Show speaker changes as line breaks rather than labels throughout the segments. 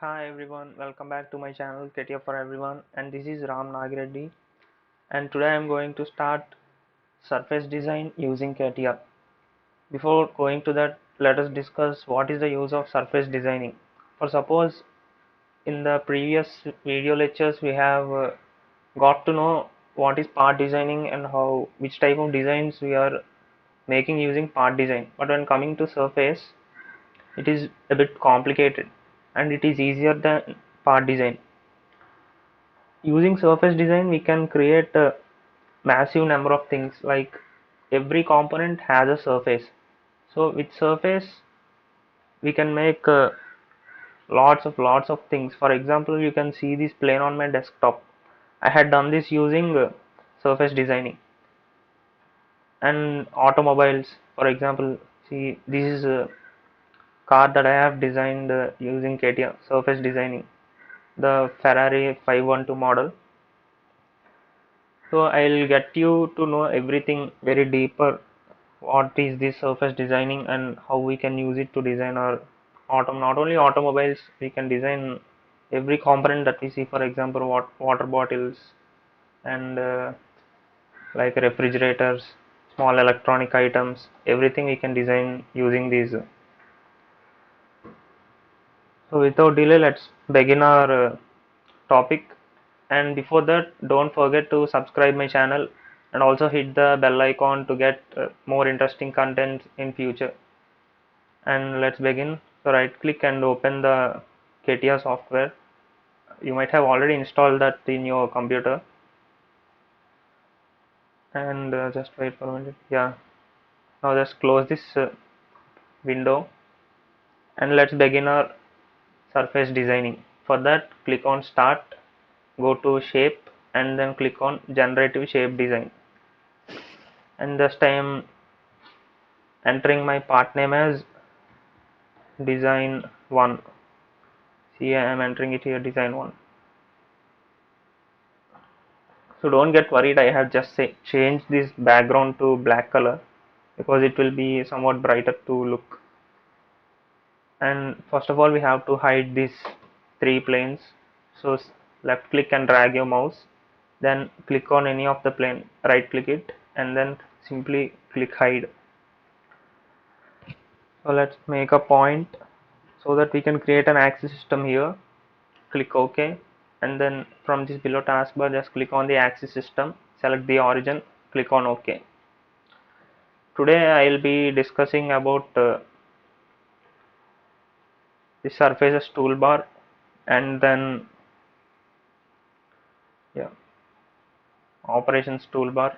Hi everyone, welcome back to my channel KTF for everyone, and this is Ram Nagireddy, and today I am going to start surface design using CATIA. Before going to that, let us discuss what is the use of surface designing. For suppose in the previous video lectures we have got to know what is part designing and how which type of designs we are making using part design. But when coming to surface, it is a bit complicated and it is easier than part design. Using surface design, we can create a massive number of things, like every component has a surface. So with surface, we can make lots of things. For example, you can see this plane on my desktop. I had done this using surface designing. And automobiles, for example, see this is a car that I have designed using CATIA surface designing, the Ferrari 512 model. So I'll get you to know everything very deeper. What is this surface designing and how we can use it to design our not only automobiles, we can design every component that we see. For example, water bottles and like refrigerators, small electronic items, everything we can design using these. So without delay, let's begin our topic. And before that, don't forget to subscribe my channel and also hit the bell icon to get more interesting content in future. And let's begin. So right click and open the CATIA software. You might have already installed that in your computer, and just wait for a minute. Yeah, now just close this window and let's begin our surface designing. For that, click on start, go to shape, and then click on generative shape design. And this time entering my part name as design 1. See, I am entering it here, design 1. So don't get worried, I have just changed this background to black color because it will be somewhat brighter to look. And first of all, we have to hide these three planes. So left click and drag your mouse, then click on any of the plane, right click it, and then simply click hide. So let's make a point so that we can create an axis system here. Click OK, and then from this below taskbar, just click on the axis system, select the origin, click on OK. Today I will be discussing about the surfaces toolbar, and then yeah, operations toolbar.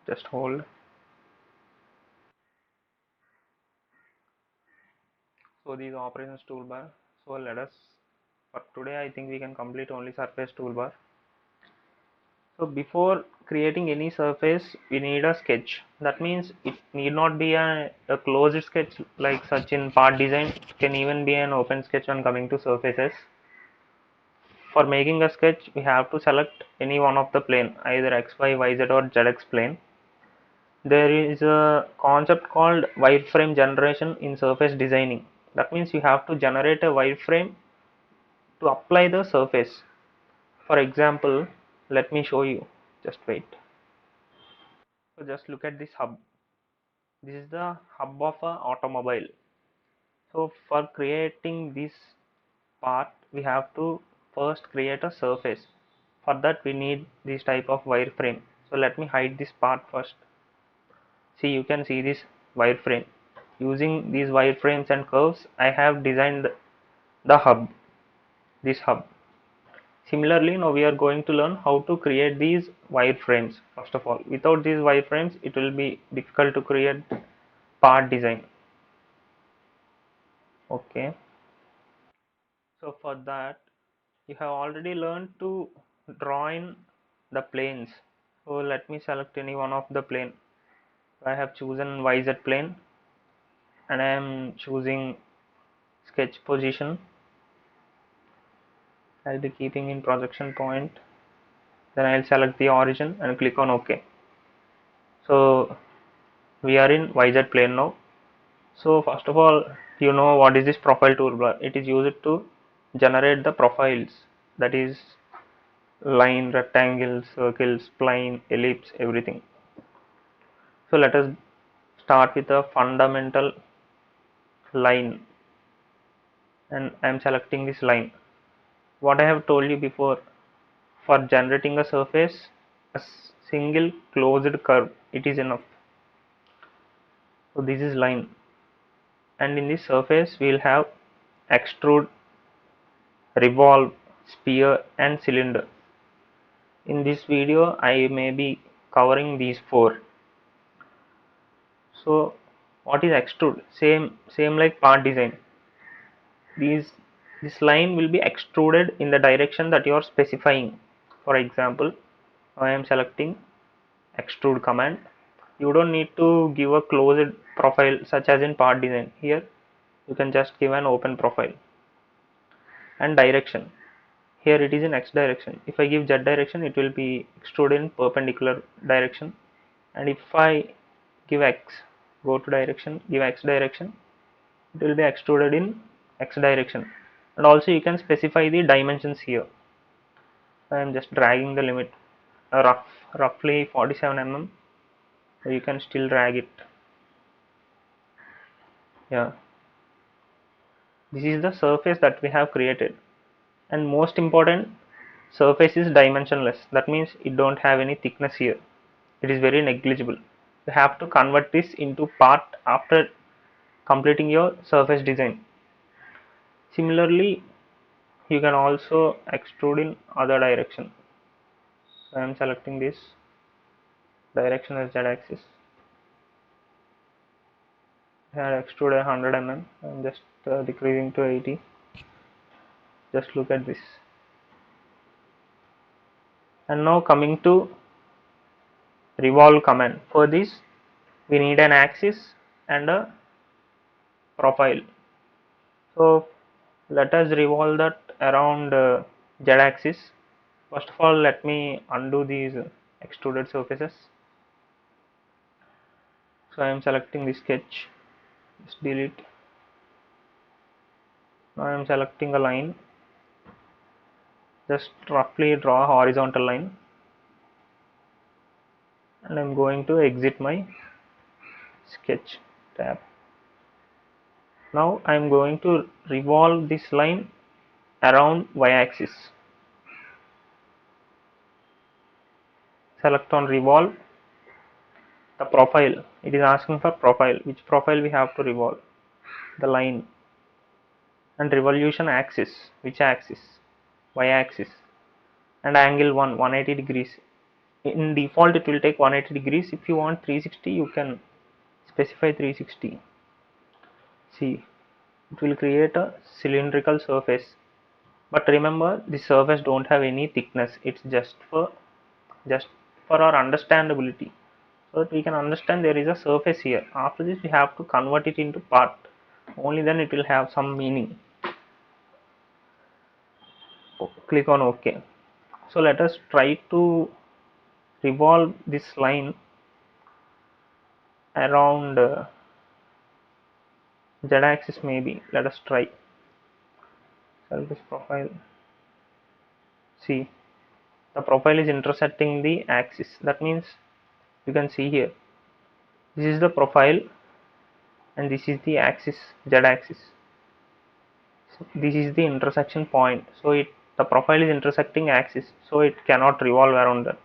Just hold. So these operations toolbar. So let us, for today I think we can complete only surface toolbar. So before creating any surface, we need a sketch. That means it need not be a closed sketch like such in part design. It can even be an open sketch when coming to surfaces. For making a sketch, we have to select any one of the plane, either XY, YZ or ZX plane. There is a concept called wireframe generation in surface designing. That means you have to generate a wireframe to apply the surface. For example, let me show you. Just wait. So just look at this hub. This is the hub of a automobile. So for creating this part, we have to first create a surface. For that we need this type of wireframe. So let me hide this part first. See, you can see this wireframe. Using these wireframes and curves, I have designed the hub, this hub. Similarly, now we are going to learn how to create these wireframes. First of all, without these wireframes, it will be difficult to create part design. Okay. So for that, you have already learned to draw in the planes. So let me select any one of the plane. I have chosen YZ plane and I am choosing sketch position. I'll be keeping in projection point. Then I'll select the origin and click on OK. So we are in YZ plane now. So first of all, You know what is this profile toolbar? It is used to generate the profiles, that is line, rectangle, circles, plane, ellipse, everything. So let us start with a fundamental line, and I am selecting this line. What I have told you before, for generating a surface, a single closed curve, it is enough. So this is line, and in this surface we will have extrude, revolve, sphere and cylinder. In this video I may be covering these four. So what is extrude? Same like part design. This line will be extruded in the direction that you are specifying. For example, I am selecting extrude command. You don't need to give a closed profile such as in part design. Here you can just give an open profile. And direction, here it is in x direction. If I give z direction, it will be extruded in perpendicular direction, and if I give x, go to direction, give x direction, it will be extruded in x direction. And also you can specify the dimensions here. I am just dragging the limit, roughly 47 mm. You can still drag it. Yeah, this is the surface that we have created. And most important, surface is dimensionless. That means it don't have any thickness here. It is very negligible. You have to convert this into part after completing your surface design. Similarly, you can also extrude in other direction. So I am selecting this direction as z axis. I had extrude 100 mm. I am just decreasing to 80. Just look at this. And now coming to revolve command. For this we need an axis and a profile. So let us revolve that around z axis. First of all, let me undo these extruded surfaces. So I am selecting the sketch, just delete. Now I am selecting a line, just roughly draw a horizontal line, and I am going to exit my sketch tab. Now I am going to revolve this line around y axis. Select on revolve. The profile, it is asking for profile. Which profile we have to revolve? The line. And revolution axis, which axis? Y axis. And angle 180 degrees. In default it will take 180 degrees. If you want 360, you can specify 360. See, it will create a cylindrical surface, but remember this surface don't have any thickness. It's just for our understandability, so that we can understand there is a surface here. After this we have to convert it into part, only then it will have some meaning. Click on OK. So let us try to revolve this line around z axis. Maybe let us try. Select this profile. See, the profile is intersecting the axis. That means you can see here, this is the profile and this is the axis, z axis. So this is the intersection point. So the profile is intersecting axis, so it cannot revolve around that.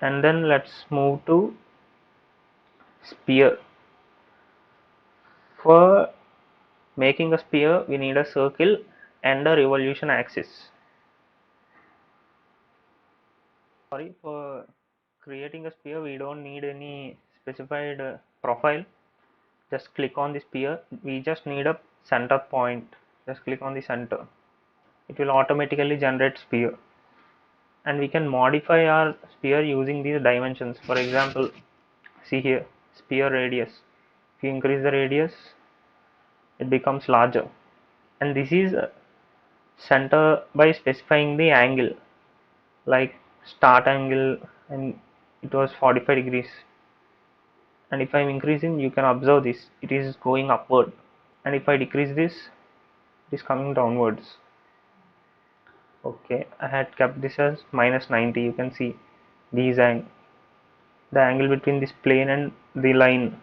And then let's move to sphere. For making a sphere we need a circle and a revolution axis. Sorry, for creating a sphere we don't need any specified profile. Just click on the sphere. We just need a center point. Just click on the center. It will automatically generate sphere, and we can modify our sphere using these dimensions. For example, see here, sphere radius. If you increase the radius, it becomes larger. And this is center by specifying the angle, like start angle, and it was 45 degrees. and if I'm increasing, you can observe this, it is going upward, and if I decrease this, it is coming downwards. Okay, I had kept this as -90. You can see these the angle between this plane and the line,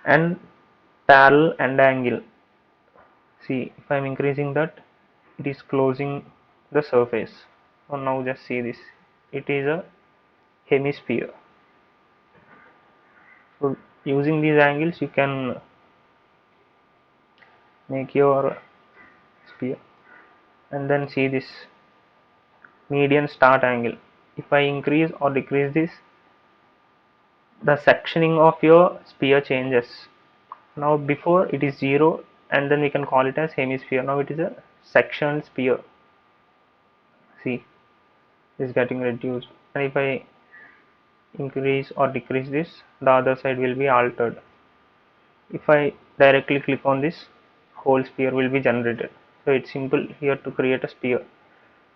and parallel and angle. See, if I'm increasing that, it is closing the surface. So now just see this, it is a hemisphere. So using these angles, you can make your sphere. And then see this median start angle. If I increase or decrease this, the sectioning of your sphere changes. Now before it is 0, and then we can call it as hemisphere. Now it is a sectioned sphere. See, it is getting reduced, and if I increase or decrease this, the other side will be altered. If I directly click on this, whole sphere will be generated. So it's simple here to create a sphere.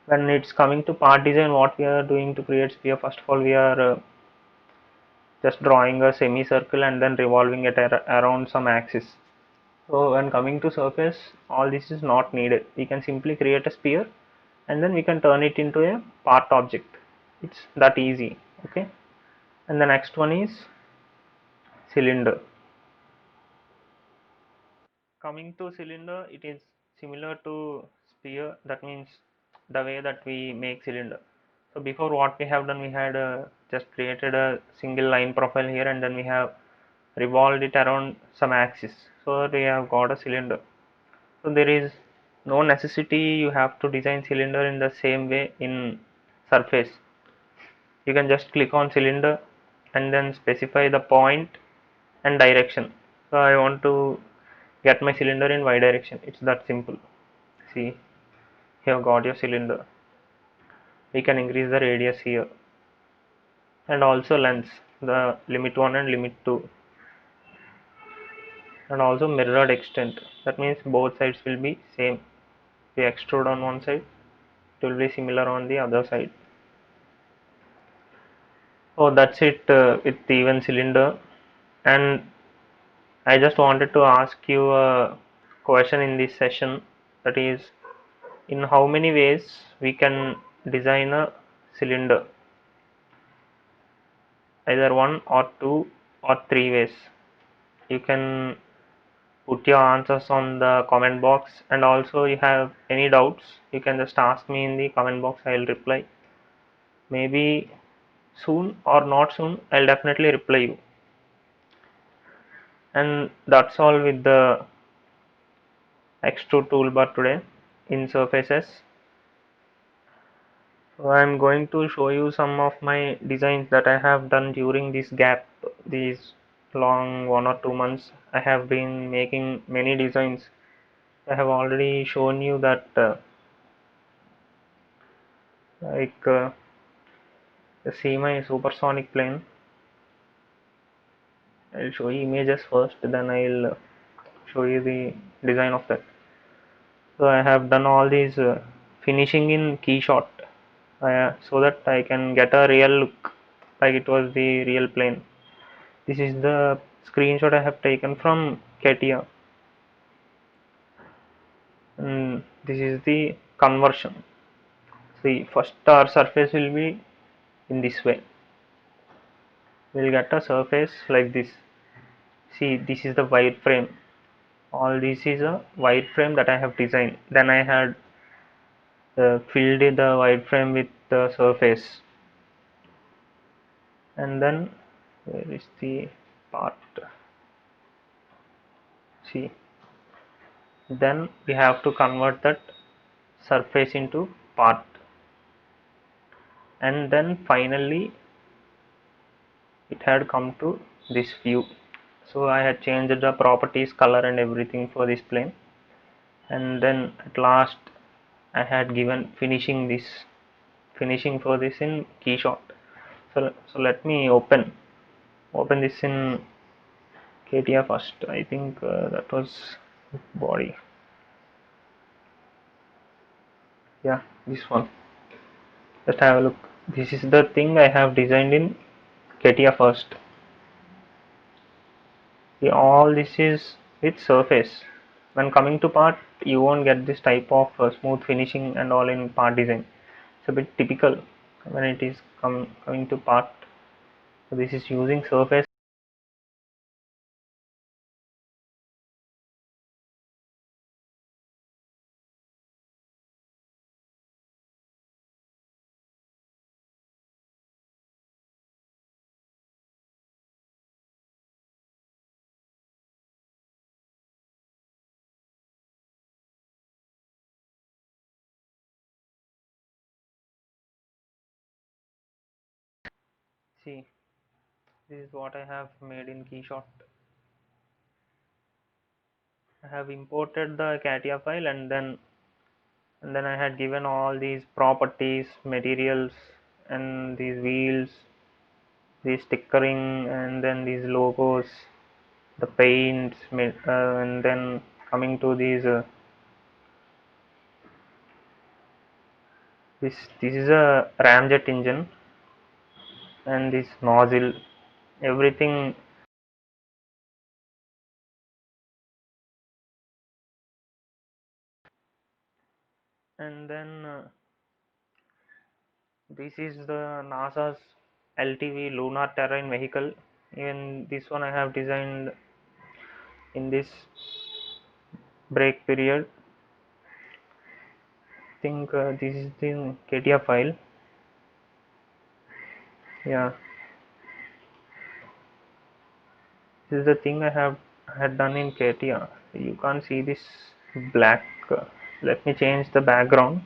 When it's coming to part design, what we are doing to create sphere, first of all we are just drawing a semicircle and then revolving it around some axis. So when coming to surface, all this is not needed. We can simply create a sphere and then we can turn it into a part object. It's that easy. Okay, and the next one is cylinder. Coming to cylinder, it is similar to sphere. That means the way that we make cylinder. So before, what we have done, we had just created a single line profile here, and then we have revolved it around some axis, so that we have got a cylinder. So there is no necessity you have to design cylinder in the same way in surface. You can just click on cylinder and then specify the point and direction. So I want to get my cylinder in y direction. It's that simple. See, you have got your cylinder. We can increase the radius here, and also length, the limit 1 and limit 2, and also mirrored extent. That means both sides will be same. We extrude on one side, it will be similar on the other side. Oh, that's it with the even cylinder. And I just wanted to ask you a question in this session, that is, in how many ways we can design a cylinder? Either one or two or three ways. You can put your answers on the comment box, and also you have any doubts, you can just ask me in the comment box. I'll reply. Maybe soon or not soon, I'll definitely reply you. And that's all with the extrude toolbar today in surfaces. So I'm going to show you some of my designs that I have done during this gap, these long 1 or 2 months. I have been making many designs. I have already shown you that like see my supersonic plane. I'll show you images first, then I'll show you the design of that. So I have done all these finishing in Keyshot so that I can get a real look like it was the real plane. This is the screenshot I have taken from CATIA, and this is the conversion. See, first our surface will be in this way. We'll get a surface like this. See, this is the wireframe. All this is a wireframe that I have designed. Then I had filled the wireframe with the surface, and then where is the part? See, then we have to convert that surface into part, and then finally it had come to this view. So I had changed the properties, color and everything for this plane, and then at last I had given finishing for this in Keyshot. So let me open this in CATIA first. I think that was body. Yeah, this one. Just have a look. This is the thing I have designed in CATIA first. See, all this is with surface. When coming to part, you won't get this type of smooth finishing and all in part design. It's a bit typical when it is coming to part. So this is using surface. See, this is what I have made in Keyshot. I have imported the CATIA file, and then I had given all these properties, materials, and these wheels, these stickering, and then these logos, the paints, and then coming to these. This is a ramjet engine, and this nozzle, everything. And then this is the NASA's LTV Lunar Terrain Vehicle. Even this one I have designed in this break period. I think this is the CATIA file. Yeah, this is the thing I had done in CATIA. You can't see this black. Let me change the background.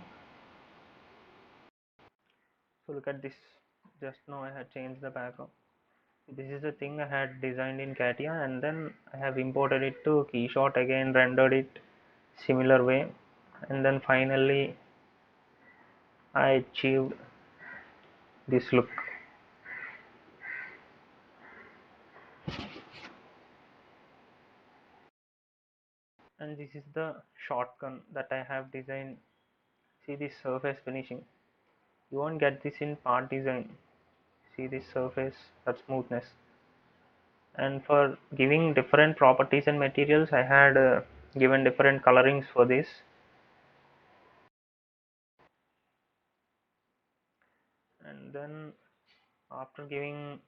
So look at this. Just now I had changed the background. This is the thing I had designed in CATIA, and then I have imported it to Keyshot again, rendered it similar way, and then finally I achieved this look. And this is the shotgun that I have designed. See this surface finishing. You won't get this in part design. See this surface, that smoothness. And for giving different properties and materials, I had given different colorings for this. And then after giving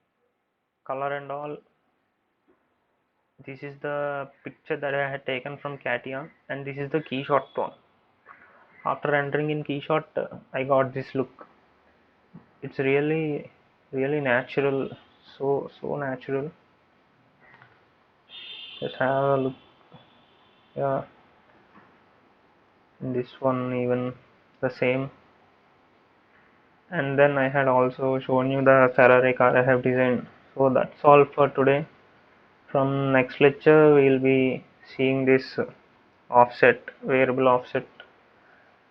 color and all, this is the picture that I had taken from CATIA, and this is the Keyshot one. After rendering in Keyshot, I got this look. It's really natural, so natural. Just have a look. Yeah, in this one even the same. And then I had also shown you the Ferrari car I have designed. So that's all for today. From next lecture we'll be seeing this offset, variable offset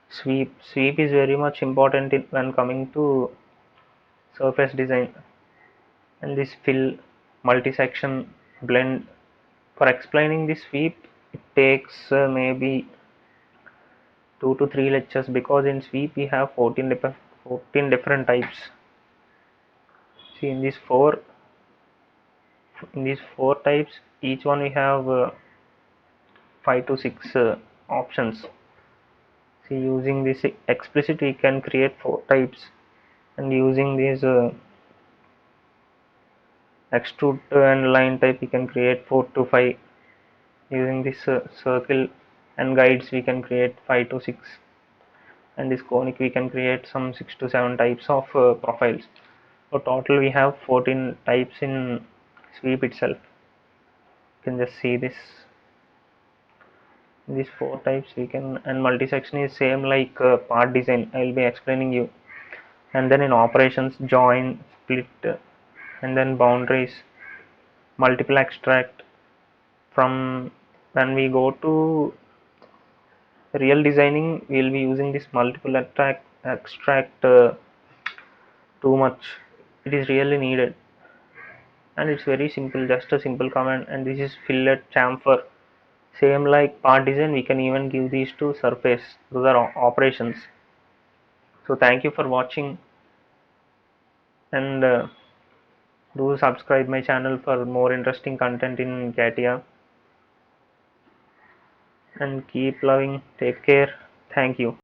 sweep. Sweep is very much important when coming to surface design. And this fill, multi-section, blend. For explaining this sweep, it takes maybe 2 to 3 lectures, because in sweep we have 14 different types. See, in these four types, each one we have 5 to 6 options. See, using this explicit we can create 4 types, and using this extrude and line type we can create 4 to 5. Using this circle and guides we can create 5 to 6, and this conic we can create some 6 to 7 types of profiles. So total we have 14 types in sweep itself. You can just see this, these 4 types we can. And multi-section is same like part design, I will be explaining you. And then in operations, join, split, and then boundaries, multiple extract. From when we go to real designing, we will be using this multiple extract too much. It is really needed, and it's very simple, just a simple command. And this is fillet chamfer, same like part design. We can even give these to surface. Those are operations. So thank you for watching, and Do subscribe my channel for more interesting content in CATIA, and keep loving. Take care. Thank you.